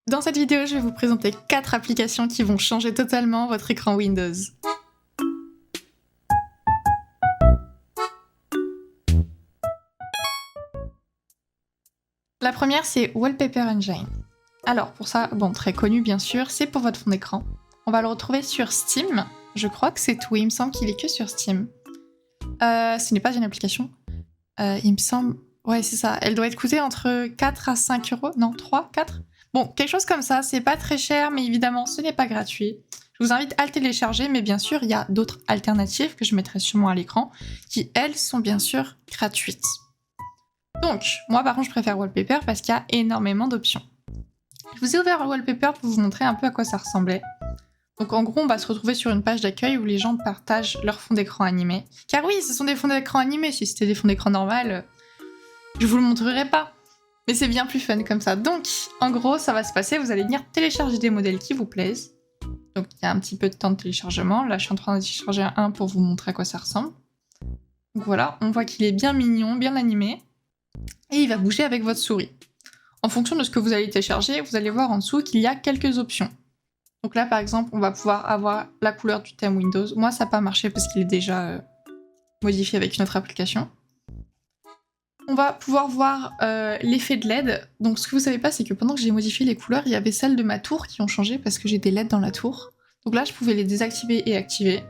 Dans cette vidéo, je vais vous présenter 4 applications qui vont changer totalement votre écran Windows. La première, c'est Wallpaper Engine. Alors pour ça, bon, très connu bien sûr, c'est pour votre fond d'écran. On va le retrouver sur Steam. Je crois que c'est tout, il me semble qu'il est que sur Steam. Ce n'est pas une application. Il me semble... Ouais, c'est ça. Elle doit être coûtée entre 4 à 5 euros. Non, 3, 4 ? Bon, quelque chose comme ça. C'est pas très cher, mais évidemment, ce n'est pas gratuit. Je vous invite à le télécharger, mais bien sûr, il y a d'autres alternatives que je mettrai sûrement à l'écran, qui, elles, sont bien sûr gratuites. Donc, moi, par contre, je préfère Wallpaper parce qu'il y a énormément d'options. Je vous ai ouvert Wallpaper pour vous montrer un peu à quoi ça ressemblait. Donc en gros, on va se retrouver sur une page d'accueil où les gens partagent leur fond d'écran animé. Car oui, ce sont des fonds d'écran animés. Si c'était des fonds d'écran normaux, je vous le montrerai pas. Mais c'est bien plus fun comme ça. Donc, en gros, ça va se passer. Vous allez venir télécharger des modèles qui vous plaisent. Donc il y a un petit peu de temps de téléchargement. Là, je suis en train de télécharger un pour vous montrer à quoi ça ressemble. Donc voilà, on voit qu'il est bien mignon, bien animé. Et il va bouger avec votre souris. En fonction de ce que vous allez télécharger, vous allez voir en dessous qu'il y a quelques options. Donc là, par exemple, on va pouvoir avoir la couleur du thème Windows. Moi, ça n'a pas marché parce qu'il est déjà modifié avec une autre application. On va pouvoir voir l'effet de LED. Donc ce que vous savez pas, c'est que pendant que j'ai modifié les couleurs, il y avait celles de ma tour qui ont changé parce que j'ai des LED dans la tour. Donc là, je pouvais les désactiver et activer.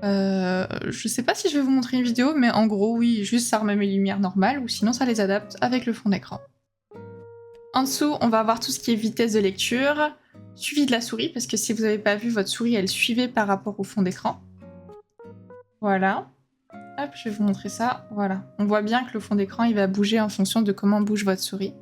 Je sais pas si je vais vous montrer une vidéo, mais en gros, oui, juste ça remet mes lumières normales, ou sinon ça les adapte avec le fond d'écran. En dessous, on va avoir tout ce qui est vitesse de lecture, suivi de la souris, parce que si vous n'avez pas vu, votre souris, elle suivait par rapport au fond d'écran. Voilà. Hop, je vais vous montrer ça. Voilà. On voit bien que le fond d'écran, il va bouger en fonction de comment bouge votre souris.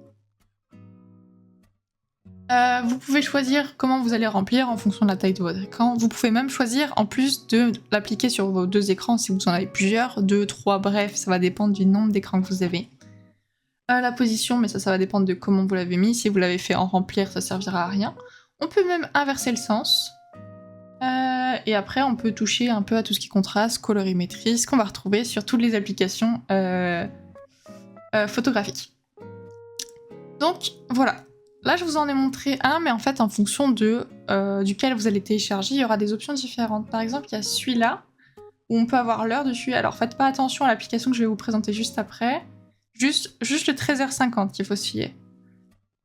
Vous pouvez choisir comment vous allez remplir en fonction de la taille de votre écran. Vous pouvez même choisir, en plus de l'appliquer sur vos 2 écrans, si vous en avez plusieurs, 2, 3, bref, ça va dépendre du nombre d'écrans que vous avez. La position, mais ça va dépendre de comment vous l'avez mis. Si vous l'avez fait en remplir, ça servira à rien. On peut même inverser le sens. Et après, on peut toucher un peu à tout ce qui contraste, colorimétrie, ce qu'on va retrouver sur toutes les applications photographiques. Donc, voilà. Là, je vous en ai montré un, mais en fait, en fonction duquel vous allez télécharger, il y aura des options différentes. Par exemple, il y a celui-là, où on peut avoir l'heure dessus. Alors, faites pas attention à l'application que je vais vous présenter juste après. Juste le 13h50 qu'il faut se fier.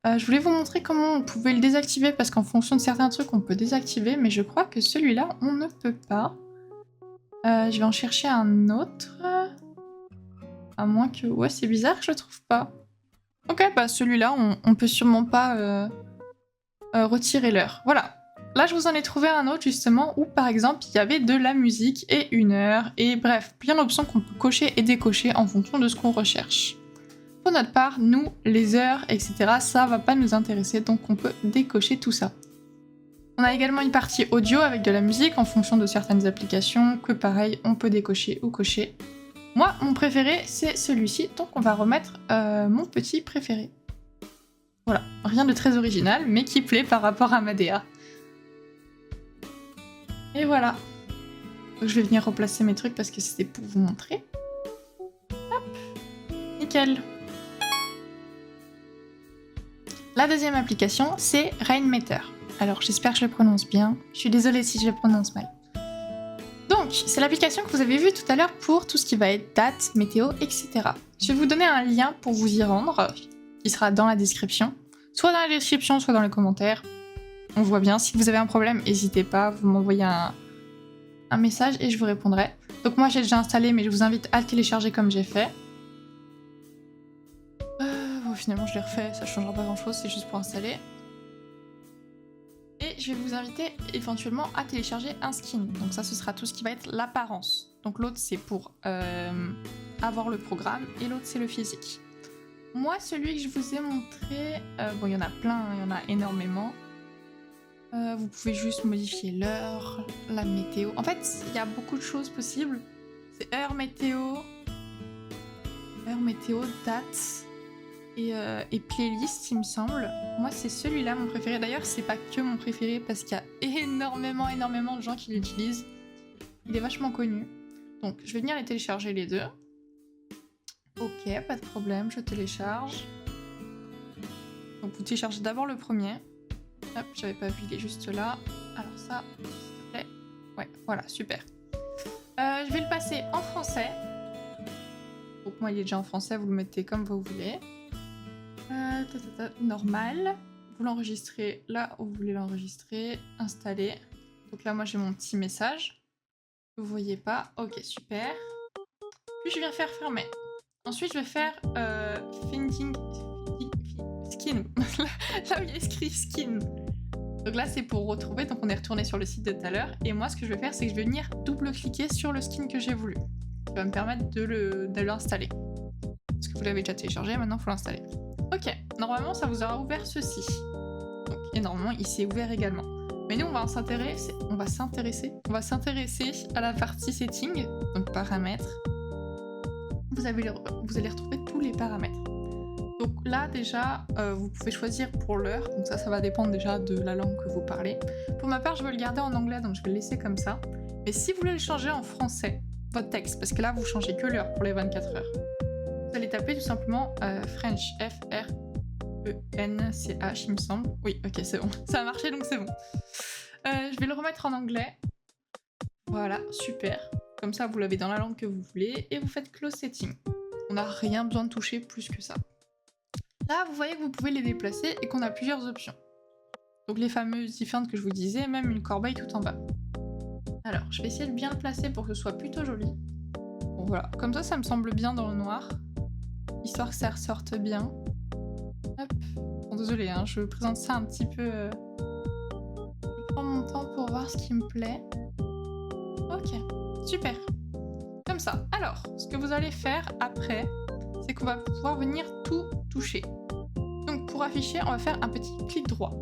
Je voulais vous montrer comment on pouvait le désactiver, parce qu'en fonction de certains trucs, on peut désactiver, mais je crois que celui-là, on ne peut pas. Je vais en chercher un autre. À moins que... Ouais, c'est bizarre que je le trouve pas. Ok, bah celui-là, on peut sûrement pas retirer l'heure. Voilà. Là, je vous en ai trouvé un autre, justement, où, par exemple, il y avait de la musique et une heure, et bref, plein d'options qu'on peut cocher et décocher en fonction de ce qu'on recherche. Pour notre part, nous, les heures, etc., ça va pas nous intéresser, donc on peut décocher tout ça. On a également une partie audio avec de la musique en fonction de certaines applications, que pareil, on peut décocher ou cocher. Moi, mon préféré, c'est celui-ci, donc on va remettre mon petit préféré. Voilà, rien de très original, mais qui plaît par rapport à ma DA. Et voilà. Donc je vais venir replacer mes trucs parce que c'était pour vous montrer. Hop, nickel. La deuxième application, c'est Rainmeter. Alors j'espère que je le prononce bien. Je suis désolée si je le prononce mal. Donc, c'est l'application que vous avez vue tout à l'heure pour tout ce qui va être date, météo, etc. Je vais vous donner un lien pour vous y rendre, qui sera dans la description. Soit dans la description, soit dans les commentaires. On voit bien. Si vous avez un problème, n'hésitez pas, vous m'envoyez un message et je vous répondrai. Donc moi j'ai déjà installé, mais je vous invite à le télécharger comme j'ai fait. Bon, finalement je l'ai refait, ça changera pas grand chose, c'est juste pour installer. Et je vais vous inviter éventuellement à télécharger un skin. Donc ça, ce sera tout ce qui va être l'apparence. Donc l'autre, c'est pour avoir le programme, et l'autre, c'est le physique. Moi, celui que je vous ai montré, bon, il y en a plein, il y en a énormément. Vous pouvez juste modifier l'heure, la météo. En fait, il y a beaucoup de choses possibles. C'est heure, météo, date... Et playlist, il me semble. Moi, c'est celui-là mon préféré. D'ailleurs, c'est pas que mon préféré parce qu'il y a énormément de gens qui l'utilisent. Il est vachement connu. Donc, je vais venir les télécharger les deux. Ok, pas de problème, je télécharge. Donc vous téléchargez d'abord le premier. Hop, j'avais pas vu, il est juste là. Alors ça, s'il te plaît. Ouais, voilà, super. Je vais le passer en français. Donc moi il est déjà en français, vous le mettez comme vous voulez. Normal. Vous l'enregistrez là où vous voulez l'enregistrer. Installer. Donc là moi j'ai mon petit message. Vous voyez pas. Ok, super. Puis je viens faire fermer. Ensuite je vais faire Finding Skin. Là où il y a écrit Skin. Donc là c'est pour retrouver, donc on est retourné sur le site de tout à l'heure. Et moi ce que je vais faire c'est que je vais venir double-cliquer sur le skin que j'ai voulu. Ça va me permettre de l'installer. Parce que vous l'avez déjà téléchargé, maintenant il faut l'installer. Ok, normalement ça vous aura ouvert ceci. Donc, et normalement il s'est ouvert également. Mais nous on va s'intéresser à la partie setting, donc paramètres. Vous allez retrouver tous les paramètres. Donc là déjà vous pouvez choisir pour l'heure, donc ça va dépendre déjà de la langue que vous parlez. Pour ma part je vais le garder en anglais, donc je vais le laisser comme ça. Mais si vous voulez le changer en français, votre texte, parce que là vous changez que l'heure pour les 24 heures. Vous allez taper tout simplement French, F-R-E-N-C-H il me semble. Oui, ok c'est bon, ça a marché donc c'est bon. Je vais le remettre en anglais. Voilà, super. Comme ça vous l'avez dans la langue que vous voulez et vous faites close setting. On n'a rien besoin de toucher plus que ça. Là vous voyez que vous pouvez les déplacer et qu'on a plusieurs options. Donc les fameuses différentes que je vous disais, même une corbeille tout en bas. Alors je vais essayer de bien le placer pour que ce soit plutôt joli. Bon voilà, comme ça me semble bien dans le noir. Histoire que ça ressorte bien. Hop. Bon, désolée, hein, je présente ça un petit peu... Je prends mon temps pour voir ce qui me plaît. Ok, super. Comme ça. Alors, ce que vous allez faire après, c'est qu'on va pouvoir venir tout toucher. Donc pour afficher, on va faire un petit clic droit.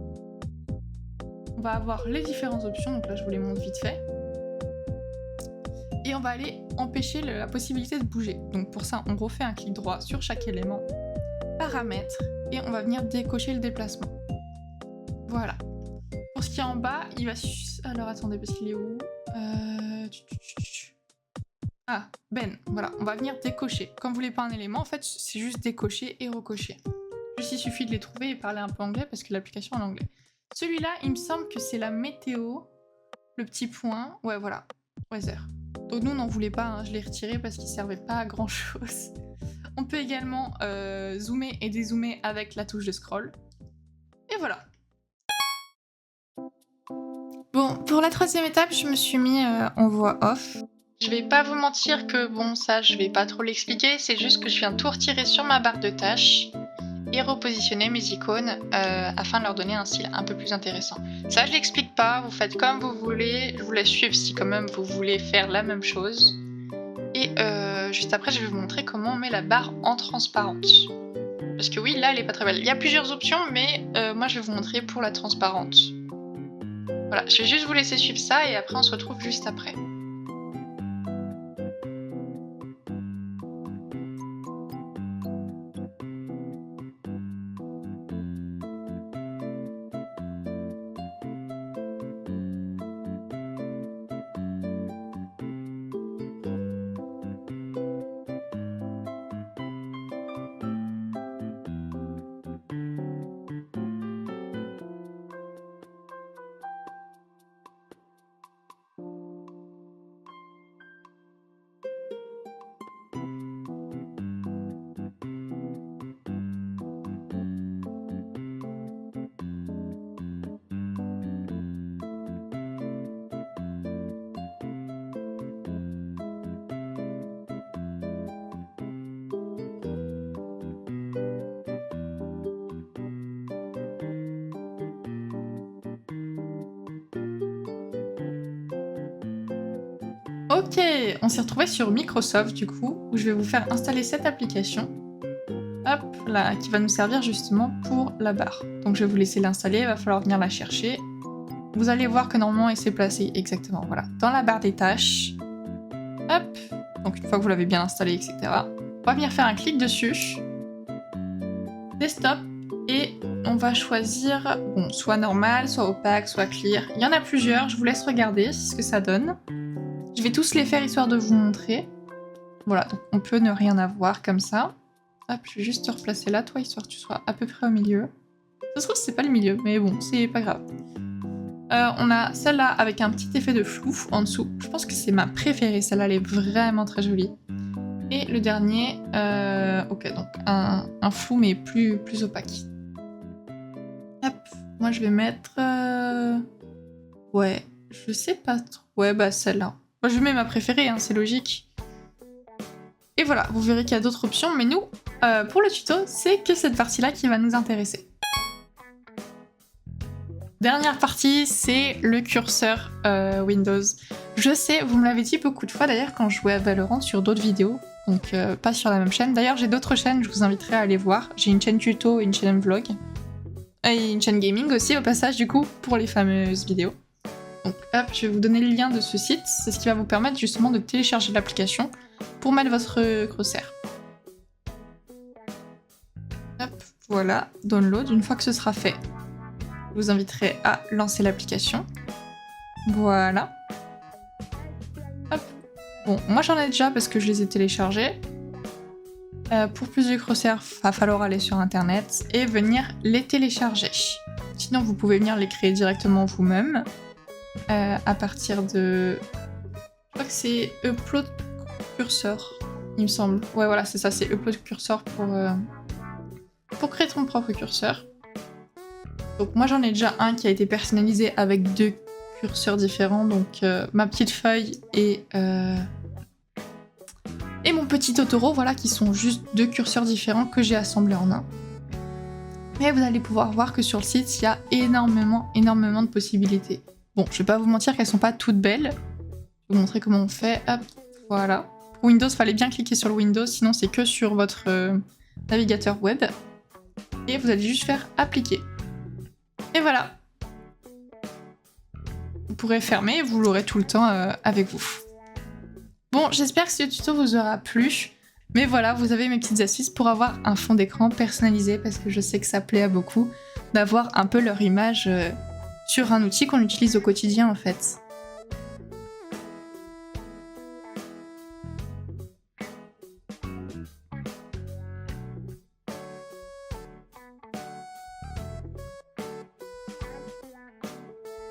On va avoir les différentes options, donc là je vous les montre vite fait. Et on va aller empêcher la possibilité de bouger. Donc pour ça, on refait un clic droit sur chaque élément, paramètres, et on va venir décocher le déplacement. Voilà. Pour ce qui est en bas, il va... Alors attendez, parce qu'il est où Ah, Ben, voilà, on va venir décocher. Comme vous voulez pas un élément, en fait, c'est juste décocher et recocher. Juste il suffit de les trouver et parler un peu anglais, parce que l'application est en anglais. Celui-là, il me semble que c'est la météo, le petit point, ouais voilà, weather. Donc nous on n'en voulait pas, hein, je l'ai retiré parce qu'il servait pas à grand chose. On peut également zoomer et dézoomer avec la touche de scroll. Et voilà. Bon, pour la troisième étape, je me suis mis en voix off. Je vais pas vous mentir que bon, ça je vais pas trop l'expliquer, c'est juste que je viens tout retirer sur ma barre de tâches et repositionner mes icônes afin de leur donner un style un peu plus intéressant. Ça je l'explique pas, vous faites comme vous voulez, je vous laisse suivre si quand même vous voulez faire la même chose. Et juste après je vais vous montrer comment on met la barre en transparente. Parce que oui, là elle est pas très belle. Il y a plusieurs options, mais moi je vais vous montrer pour la transparente. Voilà, je vais juste vous laisser suivre ça et après on se retrouve juste après. Ok, on s'est retrouvé sur Microsoft du coup, où je vais vous faire installer cette application. Hop, là, qui va nous servir justement pour la barre. Donc je vais vous laisser l'installer, il va falloir venir la chercher. Vous allez voir que normalement elle s'est placée exactement, voilà, dans la barre des tâches. Hop, donc une fois que vous l'avez bien installé, etc. On va venir faire un clic dessus. Desktop, et on va choisir, bon, soit normal, soit opaque, soit clear. Il y en a plusieurs, je vous laisse regarder ce que ça donne. Je vais tous les faire histoire de vous montrer. Voilà, donc on peut ne rien avoir comme ça. Hop, je vais juste te replacer là, toi, histoire que tu sois à peu près au milieu. Ça se trouve, c'est pas le milieu, mais bon, c'est pas grave. On a celle-là avec un petit effet de flou en dessous. Je pense que c'est ma préférée, celle-là, elle est vraiment très jolie. Et le dernier, ok, donc un flou mais plus opaque. Hop, moi je vais mettre... Ouais, je sais pas trop. Ouais, bah celle-là. Moi je mets ma préférée, hein, c'est logique. Et voilà, vous verrez qu'il y a d'autres options, mais nous, pour le tuto, c'est que cette partie-là qui va nous intéresser. Dernière partie, c'est le curseur Windows. Je sais, vous me l'avez dit beaucoup de fois d'ailleurs quand je jouais à Valorant sur d'autres vidéos, donc pas sur la même chaîne. D'ailleurs, j'ai d'autres chaînes, je vous inviterai à aller voir. J'ai une chaîne tuto et une chaîne vlog. Et une chaîne gaming aussi au passage du coup pour les fameuses vidéos. Donc hop, je vais vous donner le lien de ce site, c'est ce qui va vous permettre justement de télécharger l'application pour mettre votre curseur. Hop, voilà, download, une fois que ce sera fait, je vous inviterai à lancer l'application. Voilà. Hop. Bon, moi j'en ai déjà parce que je les ai téléchargés. Pour plus de curseurs, il va falloir aller sur internet et venir les télécharger. Sinon, vous pouvez venir les créer directement vous-même à partir de... Je crois que c'est Upload Cursor, il me semble. Ouais, voilà, c'est ça, c'est Upload Cursor pour créer ton propre curseur. Donc moi, j'en ai déjà un qui a été personnalisé avec 2 curseurs différents, donc ma petite feuille et mon petit Totoro, voilà, qui sont juste 2 curseurs différents que j'ai assemblés en un. Mais vous allez pouvoir voir que sur le site, il y a énormément de possibilités. Bon, je vais pas vous mentir qu'elles sont pas toutes belles. Je vais vous montrer comment on fait. Hop, voilà. Pour Windows, fallait bien cliquer sur le Windows, sinon c'est que sur votre navigateur web. Et vous allez juste faire appliquer. Et voilà. Vous pourrez fermer, vous l'aurez tout le temps avec vous. Bon, j'espère que ce tuto vous aura plu. Mais voilà, vous avez mes petites astuces pour avoir un fond d'écran personnalisé, parce que je sais que ça plaît à beaucoup d'avoir un peu leur image sur un outil qu'on utilise au quotidien en fait.